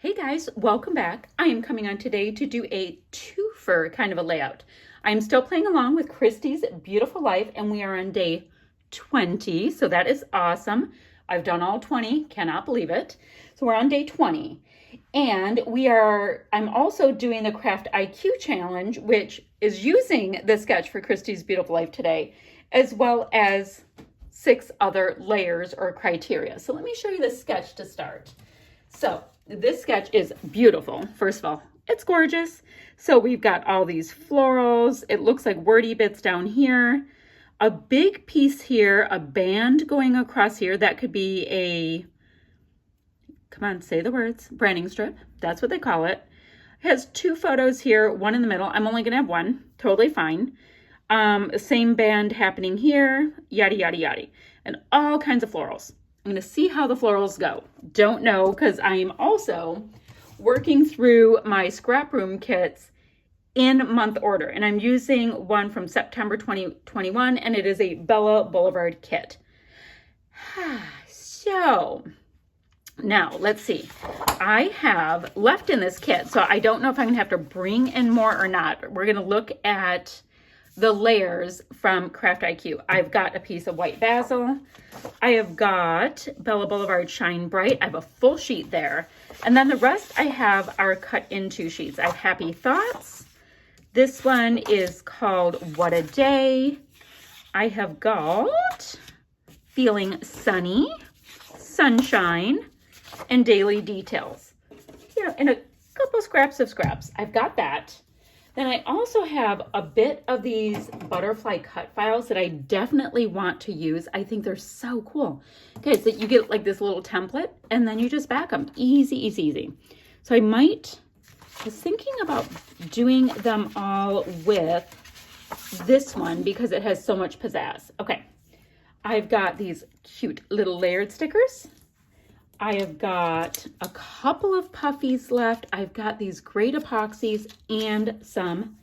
Hey guys, welcome back. I am coming on today to do a twofer kind of a layout. I'm still playing along with Christy's Beautiful Life and we are on day 20, so that is awesome. I've done all 20, cannot believe it. So we're on day 20 and I'm also doing the Craft IQ challenge, which is using the sketch for Christy's Beautiful Life today, as well as 6 other layers or criteria. So let me show you the sketch to start. So this sketch is beautiful. First of all, it's gorgeous. So we've got all these florals. It looks like wordy bits down here. A big piece here, a band going across here. That could be a, come on, say the words, branding strip. That's what they call it. It has 2 photos here, one in the middle. I'm only going to have one. Totally fine. Same band happening here, yada, yada, yada. And all kinds of florals. I'm going to see how the florals go. Don't know, because I am also working through my Scraproom kits in month order. And I'm using one from September 2021, and it is a Blvd kit. So, now let's see. I have left in this kit, so I don't know if I'm going to have to bring in more or not. We're going to look at the layers from Craft IQ. I've got a piece of white basil. I have got Bella Boulevard Shine Bright. I have a full sheet there. And then the rest I have are cut into sheets. I have Happy Thoughts. This one is called What a Day. I have got Feeling Sunny, Sunshine, and Daily Details. You know, and a couple scraps of scraps. I've got that. Then I also have a bit of these butterfly cut files that I definitely want to use. I think they're so cool. Okay, so you get like this little template and then you just back them. Easy, easy, easy. So I was thinking about doing them all with this one because it has so much pizzazz. Okay, I've got these cute little layered stickers. I have got a couple of puffies left. I've got these great epoxies and some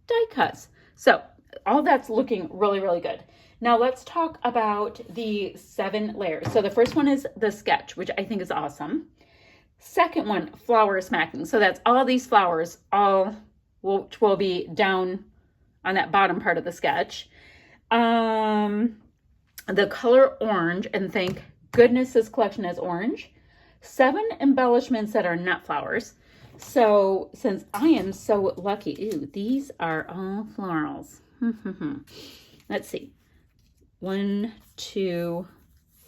die cuts. So all that's looking really, really good. Now let's talk about the 7 layers. So the first one is the sketch, which I think is awesome. Second one, flower smacking. So that's all these flowers, which will be down on that bottom part of the sketch. The color orange, and thank goodness this collection has orange. 7 embellishments that are not flowers. So since I am so lucky, these are all florals. Let's see. 1, 2,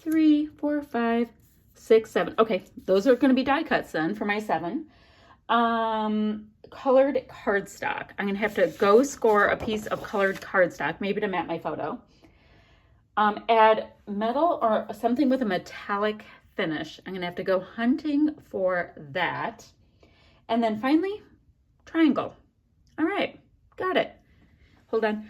3, 4, 5, 6, 7. Okay, those are going to be die cuts then for my 7. Colored cardstock. I'm going to have to go score a piece of colored cardstock, maybe to map my photo. Add metal or something with a metallic finish. I'm going to have to go hunting for that. And then finally, triangle. All right, got it. Hold on.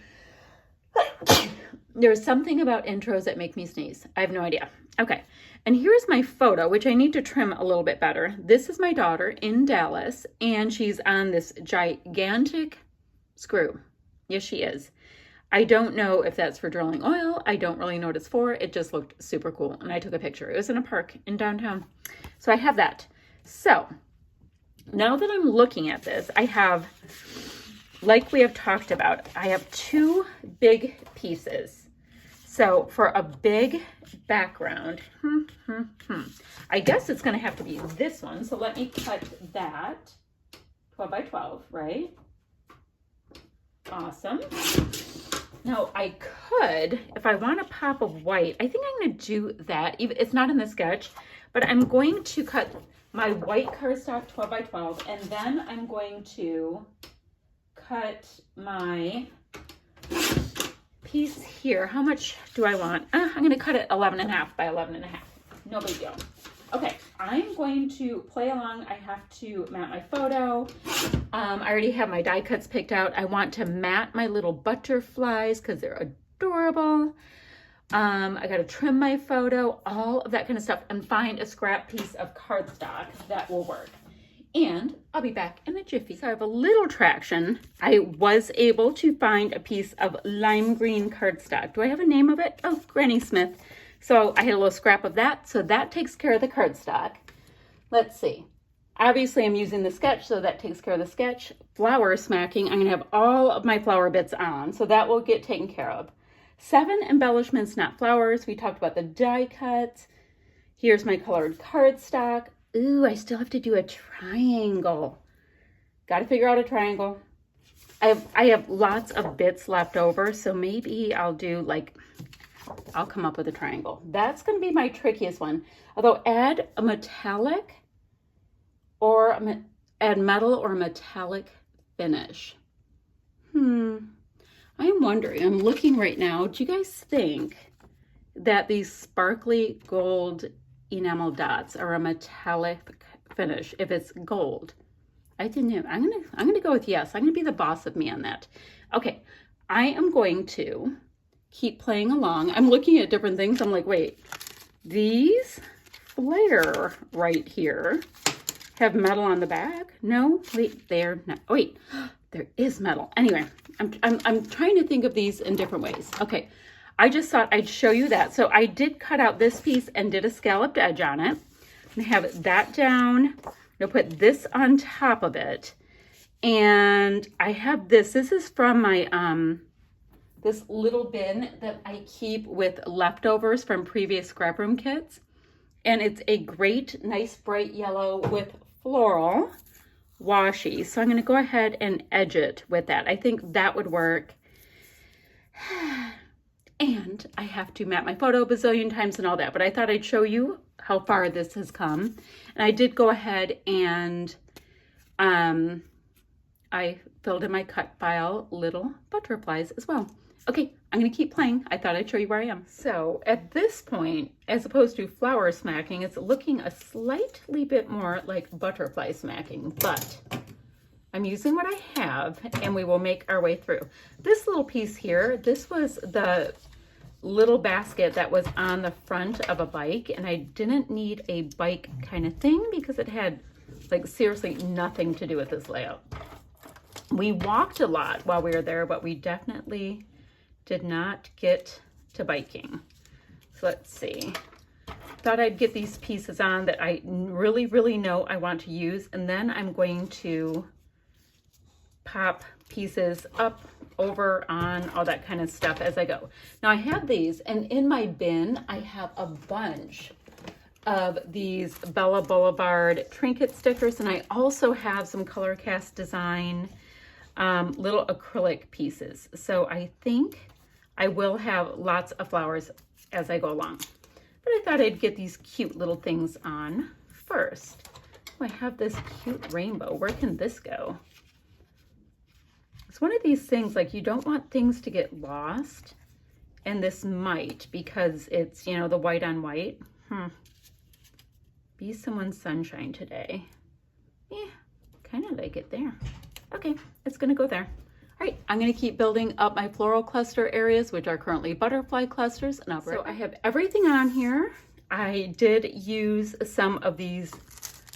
There's something about intros that make me sneeze. I have no idea. Okay, and here's my photo, which I need to trim a little bit better. This is my daughter in Dallas, and she's on this gigantic screw. Yes, she is. I don't know if that's for drilling oil. I don't really know what it's for. It just looked super cool. And I took a picture. It was in a park in downtown. So I have that. So now that I'm looking at this, I have, like we have talked about, I have 2 big pieces. So for a big background, I guess it's going to have to be this one. So let me cut that 12 by 12, right? Awesome. Now I could, if I want a pop of white, I think I'm going to do that. It's not in the sketch, but I'm going to cut my white cardstock 12 by 12, and then I'm going to cut my piece here. How much do I want? I'm going to cut it 11.5 by 11.5. No big deal. Okay, I'm going to play along. I have to mat my photo. I already have my die cuts picked out. I want to mat my little butterflies because they're adorable. I got to trim my photo, all of that kind of stuff, and find a scrap piece of cardstock that will work. And I'll be back in a jiffy. So I have a little traction. I was able to find a piece of lime green cardstock. Do I have a name of it? Oh, Granny Smith. So I had a little scrap of that. So that takes care of the cardstock. Let's see. Obviously, I'm using the sketch, so that takes care of the sketch. Flower smacking, I'm gonna have all of my flower bits on, so that will get taken care of. 7 embellishments, not flowers. We talked about the die cuts. Here's my colored cardstock. Ooh, I still have to do a triangle. Gotta figure out a triangle. I have lots of bits left over, so maybe I'll do like, I'll come up with a triangle. That's gonna be my trickiest one. Although add a metallic or add metal or metallic finish. I'm wondering, I'm looking right now, do you guys think that these sparkly gold enamel dots are a metallic finish if it's gold? I didn't know. I'm gonna go with yes. I'm gonna be the boss of me on that. Okay, I am going to keep playing along. I'm looking at different things. I'm like, wait, these flare right here have metal on the back? No, wait, they're not. Oh, wait, there is metal. Anyway, I'm trying to think of these in different ways. Okay, I just thought I'd show you that. So I did cut out this piece and did a scalloped edge on it. I'm gonna have that down. I'm gonna put this on top of it. And I have this. This is from my this little bin that I keep with leftovers from previous Scraproom kits. And it's a great, nice bright yellow with floral washi. So I'm going to go ahead and edge it with that. I think that would work. And I have to map my photo a bazillion times and all that, but I thought I'd show you how far this has come. And I did go ahead and I filled in my cut file little butterflies as well. Okay, I'm going to keep playing. I thought I'd show you where I am. So at this point, as opposed to flower smacking, it's looking a slightly bit more like butterfly smacking, but I'm using what I have and we will make our way through. This little piece here, this was the little basket that was on the front of a bike, and I didn't need a bike kind of thing because it had like seriously nothing to do with this layout. We walked a lot while we were there, but we definitely did not get to biking. So let's see. Thought I'd get these pieces on that I really know I want to use, and then I'm going to pop pieces up, over, on, all that kind of stuff as I go. Now I have these, and in my bin I have a bunch of these Bella Blvd trinket stickers, and I also have some Color Cast Design little acrylic pieces. So I think I will have lots of flowers as I go along. But I thought I'd get these cute little things on first. Oh, I have this cute rainbow. Where can this go? It's one of these things, like, you don't want things to get lost, and this might, because it's, you know, the white on white. Be someone's sunshine today. Yeah, kind of like it there. Okay, it's gonna go there. All right, I'm gonna keep building up my floral cluster areas, which are currently butterfly clusters. And so I have everything on here. I did use some of these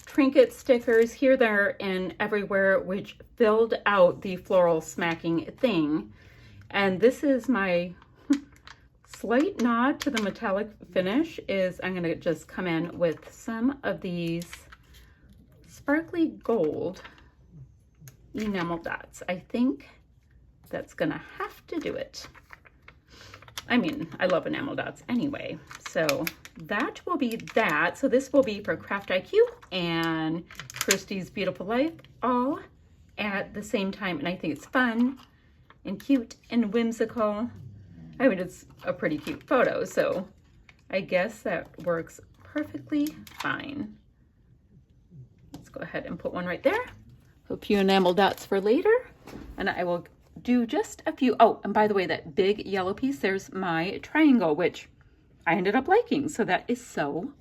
trinket stickers here, there, and everywhere, which filled out the floral smacking thing. And this is my slight nod to the metallic finish is I'm gonna just come in with some of these sparkly gold enamel dots. I think that's gonna have to do it. I mean, I love enamel dots anyway. So that will be that. So this will be for Craft IQ and Christy's Beautiful Life all at the same time. And I think it's fun and cute and whimsical. I mean, it's a pretty cute photo, so I guess that works perfectly fine. Let's go ahead and put one right there. A few enamel dots for later, and I will do just a few. Oh, and by the way, that big yellow piece, there's my triangle, which I ended up liking, so that is so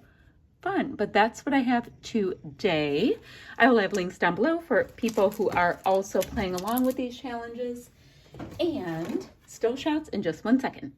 fun. But that's what I have today. I will have links down below for people who are also playing along with these challenges. And still shots in just 1 second.